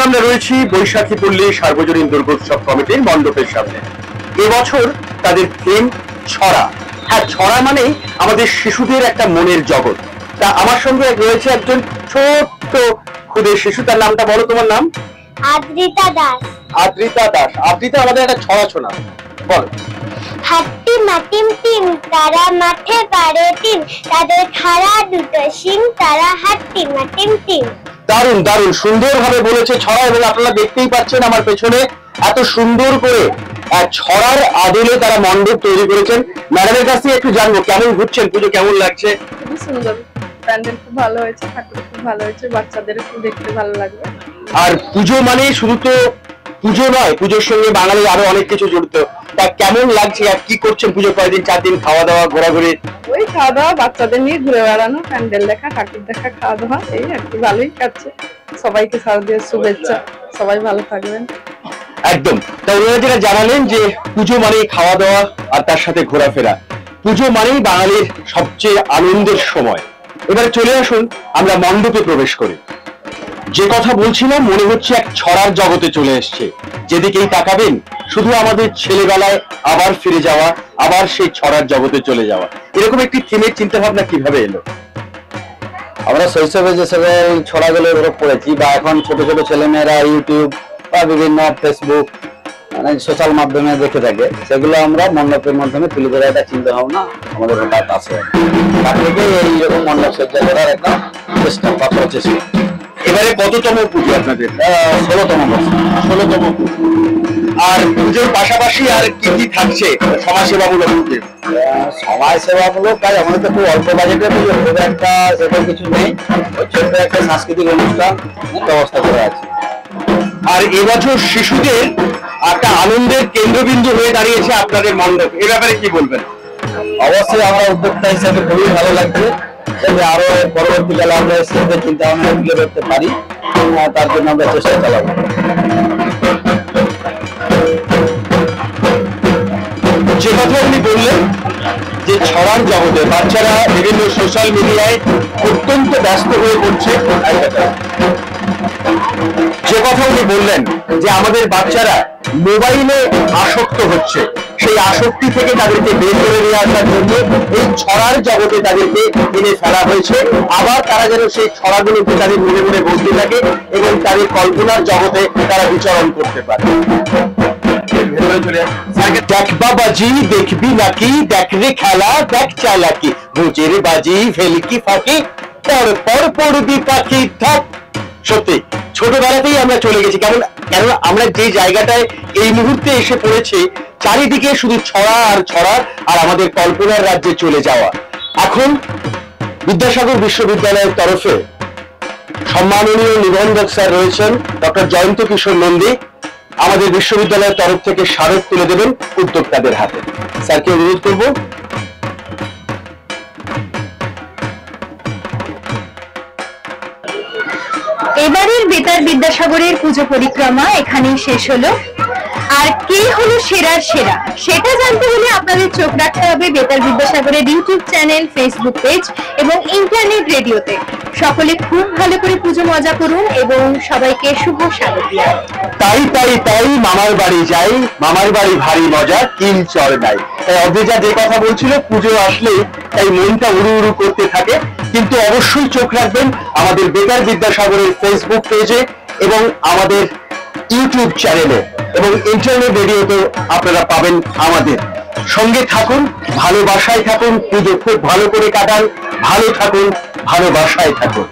আমরা রয়েছি বৈশাখী পল্লী সার্বজনীন দুর্গোৎসব কমিটির মণ্ডপের সামনে। এবছর তাদের থিম ছড়া। হ্যাঁ, ছড়া মানেই আমাদের শিশুদের একটা মনের জগৎ। তা আমার সঙ্গে রয়েছে একজন ছোট্ট খুদে শিশু। তার নামটা বলো, তোমার নাম? আদ্রিতা দাস। আদ্রিতা দাস। আদ্রিতা, আমাদের একটা ছড়া শোনা, বলো। হাট্টি মাটিম টিম, তারা মাঠে পারে টিম, তাদের খাড়া দুটো শিং, তারা হাট্টি মাটিম টিম। দারুণ দারুণ সুন্দরভাবে বলেছে ছড়া। এবং আপনারা দেখতেই পাচ্ছেন আমার পেছনে এত সুন্দর করে ছড়ার আদলে তারা মণ্ডপ তৈরি করেছেন। ম্যাডামের কাছ থেকে একটু জানবো, কেমন ঘুরছেন, পুজো কেমন লাগছে? খুব সুন্দর, প্যান্ডেল খুব ভালো হয়েছে, ঠাকুর খুব ভালো হয়েছে, বাচ্চাদের খুব দেখতে ভালো লাগবে। আর পুজো মানে শুধু তো পুজো নয়, পুজোর সঙ্গে বাঙালির আরো অনেক কিছু জড়িত। তা কেমন লাগছে আর কি করছেন পুজো কয়দিন? 4 দিন খাওয়া দাওয়া ঘোরাঘুরি? ওই খাওয়া দাওয়া, বাচ্চাদের নিয়ে ঘুরে বেড়ানো, প্যান্ডেল দেখা, ঠাকুর দেখা, খাওয়া দাওয়া, এই আর কি, ভালোই কাটছে। সবাইকে শারদীয়ার শুভেচ্ছা, সবাই ভালো থাকবেন। একদম। তা ওনারা যেটা জানালেন যে পুজো মানেই খাওয়া দাওয়া আর তার সাথে ঘোরাফেরা, পুজো মানেই বাঙালির সবচেয়ে আনন্দের সময়। এবারে চলে আসুন আমরা মণ্ডপে প্রবেশ করি। যে কথা বলছিলাম, মনে হচ্ছে এক ছড়ার জগতে চলে এসছে। যেদিকেই তাকাবেন শুধু আমাদের ছেলেবেলায় আবার ফিরে যাওয়া, আবার সেই ছড়ার জগতে চলে যাওয়া। এরকম একটি থিমের চিন্তা ভাবনা কিভাবে এলো? আমরা শৈশবে যে সবে ছড়াগুলো পড়েছি, বা এখন ছোট ছোট ছেলেমেয়েরা ইউটিউব বা বিভিন্ন ফেসবুক মানে সোশ্যাল মাধ্যমে দেখে থাকে, সেগুলো আমরা মণ্ডপের মাধ্যমে তুলে ধরার একটা চিন্তা ভাবনা আমাদের হঠাৎ আছে। তার থেকে এইরকম মণ্ডপ সজ্জা করার একটা চেষ্টা। এবারে কততম পুজো আপনাদের? 16তম বর্ষ। 16তম পুজো। আর পুজোর পাশাপাশি আর কি কি থাকছে সমাজসেবামূলক? সমাজ সেবামূলক কাজ আমাদের তো খুব অল্প বাজেটে পুজো, খুব একটা সেরকম কিছু নেই। ছোট্ট একটা সাংস্কৃতিক অনুষ্ঠান ব্যবস্থা করে আছে। আর এবছর শিশুদের একটা আনন্দের কেন্দ্রবিন্দু হয়ে দাঁড়িয়েছে আপনাদের মণ্ডপ, এ ব্যাপারে কি বলবেন? অবশ্যই আমরা উদ্যোক্তা হিসাবে খুবই ভালো লাগছে, যাতে আরো পরবর্তীকালে আমরা শিশুদের চিন্তা ভাবনা তুলে ধরতে পারি, তার জন্য আমরা চেষ্টা চালাবো। যে কথা উনি বললেন যে ছড়ার জগতে বাচ্চারা বিভিন্ন সোশ্যাল মিডিয়ায় অত্যন্ত ব্যস্ত হয়ে পড়ছে, যে কথা উনি বললেন যে আমাদের বাচ্চারা মোবাইলে আসক্ত হচ্ছে, সেই আসক্তি থেকে তাদেরকে বের করে নিয়ে আসার জন্য এই ছড়ার জগতে তাদেরকে এনে ফেলা হয়েছে। আবার তারা যেন সেই ছড়াগুলোকে তাদের মনে মনে বলতে থাকে এবং তাদের কল্পনার জগতে তারা বিচরণ করতে পারে। দেখ বাবাজি দেখবি নাকি, দেখ রে খেলা দেখ চালাকি, বুঝের বাজি ভেলকি ফাঁকি, পর পর পড়বি পাখি থাক। সত্যি ছোটবেলাতেই আমরা চলে গেছি। কেননা আমরা যে জায়গাটায় এই মুহূর্তে এসে পড়েছি, চারিদিকে শুধু ছড়া আর ছড়া, আর আমাদের কল্পনার রাজ্যে চলে যাওয়া। এখন বিদ্যাসাগর বিশ্ববিদ্যালয়ের তরফে সম্মাননীয় নিবন্ধক স্যার রয়েছেন ডক্টর জয়ন্ত কিশোর নন্দী। আমাদের বিশ্ববিদ্যালয়ের তরফ থেকে স্মারক তুলে দেবেন উদ্যোক্তাদের হাতে। স্যারকে অনুরোধ করব। এবারের বেতার বিদ্যাসাগরের পুজো পরিক্রমা এখানেই শেষ হলো। আর কে হলো সেরার সেরা, সেটা জানতে হলে আপনাদের চোখ রাখতে হবে বেতার বিদ্যাসাগরের ইউটিউব চ্যানেল, ফেসবুক পেজ এবং ইন্টারনেট রেডিওতে। সকলে খুব ভালো করে পুজো মজা করুন এবং সবাইকে শুভ স্বাগত। তাই তাই তাই মামার বাড়ি যাই, মামার বাড়ি ভারী মজা, কিল চর নাই। তাই অদ্রিজা যে কথা বলছিল, পুজো আসলে তাই মনটা উড়ু উড়ু করতে থাকে। কিন্তু অবশ্যই চোখ রাখবেন আমাদের বেতার বিদ্যাসাগরের ফেসবুক পেজে এবং আমাদের ইউটিউব চ্যানেলে এবং ইন্টারনেট রেডিওতে আপনারা পাবেন আমাদের সঙ্গে। থাকুন, ভালোবাসায় থাকুন, পুজো খুব ভালো করে কাটান, ভালো থাকুন, ভালোবাসায় থাকুন।